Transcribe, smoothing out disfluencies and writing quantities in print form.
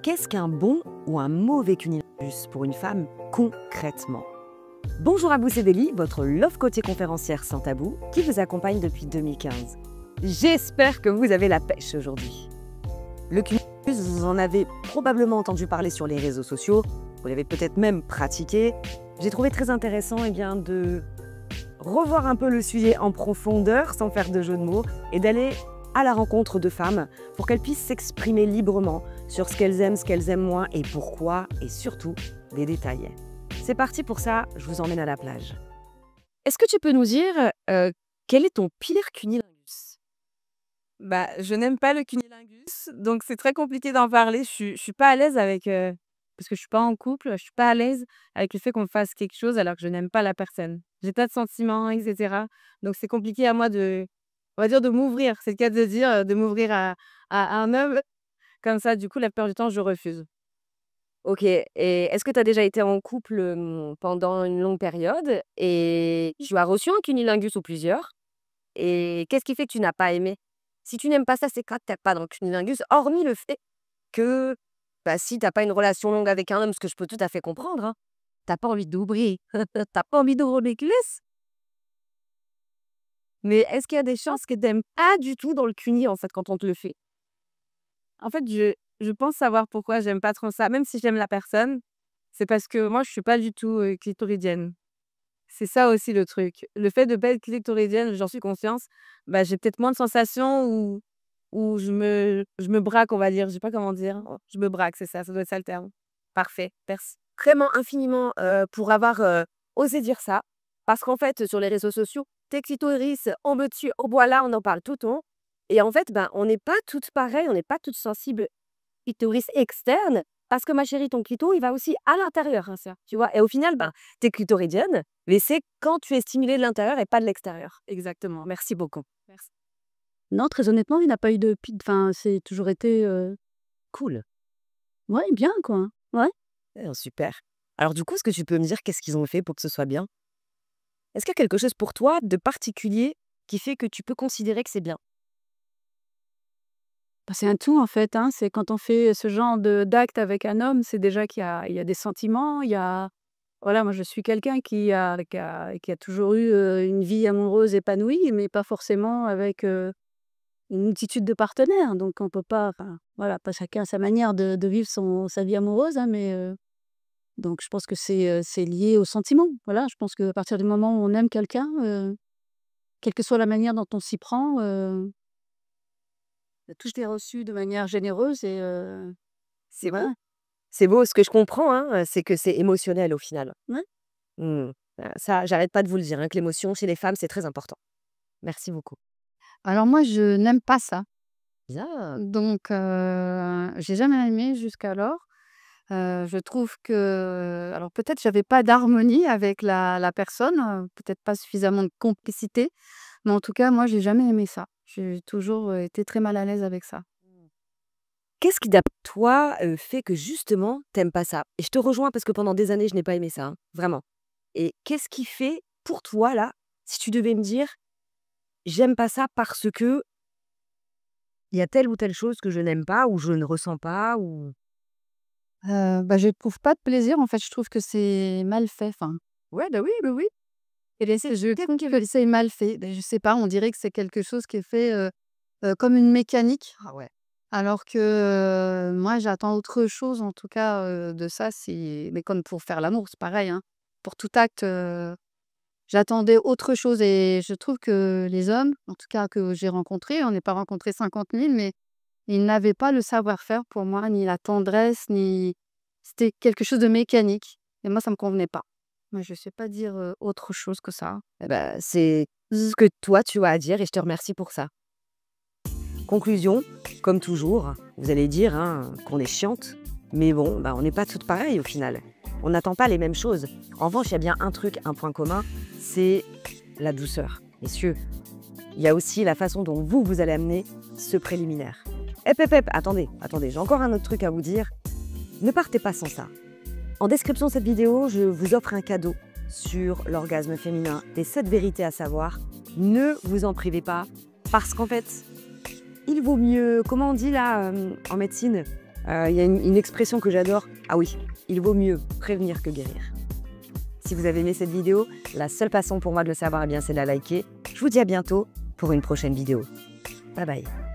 Qu'est-ce qu'un bon ou un mauvais cunnilingus pour une femme concrètement? Bonjour à vous, c'est Délie, votre love coach et conférencière sans tabou qui vous accompagne depuis 2015. J'espère que vous avez la pêche aujourd'hui. Le cunnilingus, vous en avez probablement entendu parler sur les réseaux sociaux, vous l'avez peut-être même pratiqué. J'ai trouvé très intéressant de revoir un peu le sujet en profondeur, sans faire de jeu de mots, et d'aller à la rencontre de femmes pour qu'elles puissent s'exprimer librement sur ce qu'elles aiment moins et pourquoi, et surtout des détails. C'est parti pour ça, je vous emmène à la plage. Est-ce que tu peux nous dire quel est ton pire cunnilingus? Je n'aime pas le cunnilingus, donc c'est très compliqué d'en parler. Je suis pas à l'aise avec, parce que je suis pas en couple, je suis pas à l'aise avec le fait qu'on me fasse quelque chose alors que je n'aime pas la personne. J'ai pas de sentiments et cetera, donc c'est compliqué à moi on va dire de m'ouvrir. C'est le cas de dire, de m'ouvrir à un homme comme ça. Du coup, la plupart du temps, je refuse. Ok, et est-ce que tu as déjà été en couple pendant une longue période et tu as reçu un cunnilingus ou plusieurs? Et qu'est-ce qui fait que tu n'as pas aimé? Si tu n'aimes pas ça, c'est que tu pas dans le cunnilingus, hormis le fait que si tu pas une relation longue avec un homme, ce que je peux tout à fait comprendre, hein, tu pas envie d'ouvrir, t'as pas envie d'ouvrir les cuisses. Mais est-ce qu'il y a des chances que tu n'aimes pas du tout dans le cuni, en fait, quand on te le fait? En fait, je pense savoir pourquoi j'aime pas trop ça. Même si j'aime la personne, c'est parce que moi, je suis pas du tout, clitoridienne. C'est ça aussi le truc. Le fait de pas être clitoridienne, j'en suis consciente, j'ai peut-être moins de sensations où je me braque, on va dire. Je sais pas comment dire. Je me braque, c'est ça doit être ça le terme. Parfait, merci. Vraiment infiniment pour avoir osé dire ça. Parce qu'en fait, sur les réseaux sociaux, tes clitoris, on me tue, oh voilà, on en parle tout le temps. Et en fait, on n'est pas toutes pareilles, on n'est pas toutes sensibles clitoris externe. Parce que ma chérie, ton clito, il va aussi à l'intérieur, hein, ça, tu vois. Et au final, t'es clitoridienne, mais c'est quand tu es stimulée de l'intérieur et pas de l'extérieur. Exactement. Merci beaucoup. Merci. Non, très honnêtement, il n'a pas eu de enfin, c'est toujours été, Cool. ouais, bien, quoi. Ouais. Super. Alors du coup, est-ce que tu peux me dire qu'est-ce qu'ils ont fait pour que ce soit bien? Est-ce qu'il y a quelque chose pour toi de particulier qui fait que tu peux considérer que c'est bien? C'est un tout, en fait, hein. C'est quand on fait ce genre d'acte avec un homme, c'est déjà qu'il y a des sentiments, il y a voilà, moi, je suis quelqu'un qui a toujours eu, une vie amoureuse épanouie, mais pas forcément avec, une multitude de partenaires. Donc on peut pas enfin, voilà, pas chacun a sa manière de vivre sa vie amoureuse, hein, mais donc je pense que c'est lié aux sentiments. Voilà, je pense qu'à partir du moment où on aime quelqu'un, quelle que soit la manière dont on s'y prend, tout est reçu de manière généreuse et C'est beau. voilà. C'est beau, ce que je comprends, hein, c'est que c'est émotionnel au final. Ouais. Mmh. Ça, j'arrête pas de vous le dire, hein, que l'émotion chez les femmes, c'est très important. Merci beaucoup. Alors moi, je n'aime pas ça. Bien. Donc j'ai jamais aimé jusqu'alors. Je trouve que alors peut-être j'avais pas d'harmonie avec la personne, peut-être pas suffisamment de complicité, mais en tout cas, moi, j'ai jamais aimé ça. J'ai toujours, été très mal à l'aise avec ça. Qu'est-ce qui, d'après toi, fait que justement, t'aimes pas ça? Et je te rejoins parce que pendant des années, je n'ai pas aimé ça, hein, vraiment. Et qu'est-ce qui fait, pour toi, là, si tu devais me dire: «J'aime pas ça parce que il y a telle ou telle chose que je n'aime pas ou je ne ressens pas» ou Je trouve pas de plaisir, en fait, je trouve que c'est mal fait, enfin ouais, oui, oui. je trouve que c'est mal fait. Je sais pas, on dirait que c'est quelque chose qui est fait, comme une mécanique. Ah ouais. Alors que, moi j'attends autre chose en tout cas, de ça, mais comme pour faire l'amour, c'est pareil, hein. Pour tout acte, j'attendais autre chose et je trouve que les hommes, en tout cas que j'ai rencontrés, on n'est pas rencontré 50 000, mais ils n'avaient pas le savoir-faire pour moi, ni la tendresse, ni c'était quelque chose de mécanique et moi ça me convenait pas. Moi je sais pas dire, autre chose que ça. Eh bah, c'est ce que toi, tu as à dire et je te remercie pour ça. Conclusion, comme toujours, vous allez dire hein, qu'on est chiante, mais bon, on n'est pas toutes pareilles au final. On n'attend pas les mêmes choses. En revanche, il y a bien un truc, un point commun, c'est la douceur. Messieurs, il y a aussi la façon dont vous allez amener ce préliminaire. Attendez, j'ai encore un autre truc à vous dire. Ne partez pas sans ça. En description de cette vidéo, je vous offre un cadeau sur l'orgasme féminin, des 7 vérités à savoir. Ne vous en privez pas, parce qu'en fait, il vaut mieux, comment on dit là en médecine, Il y a une expression que j'adore. Ah oui, il vaut mieux prévenir que guérir. Si vous avez aimé cette vidéo, la seule façon pour moi de le savoir, c'est de la liker. Je vous dis à bientôt pour une prochaine vidéo. Bye bye.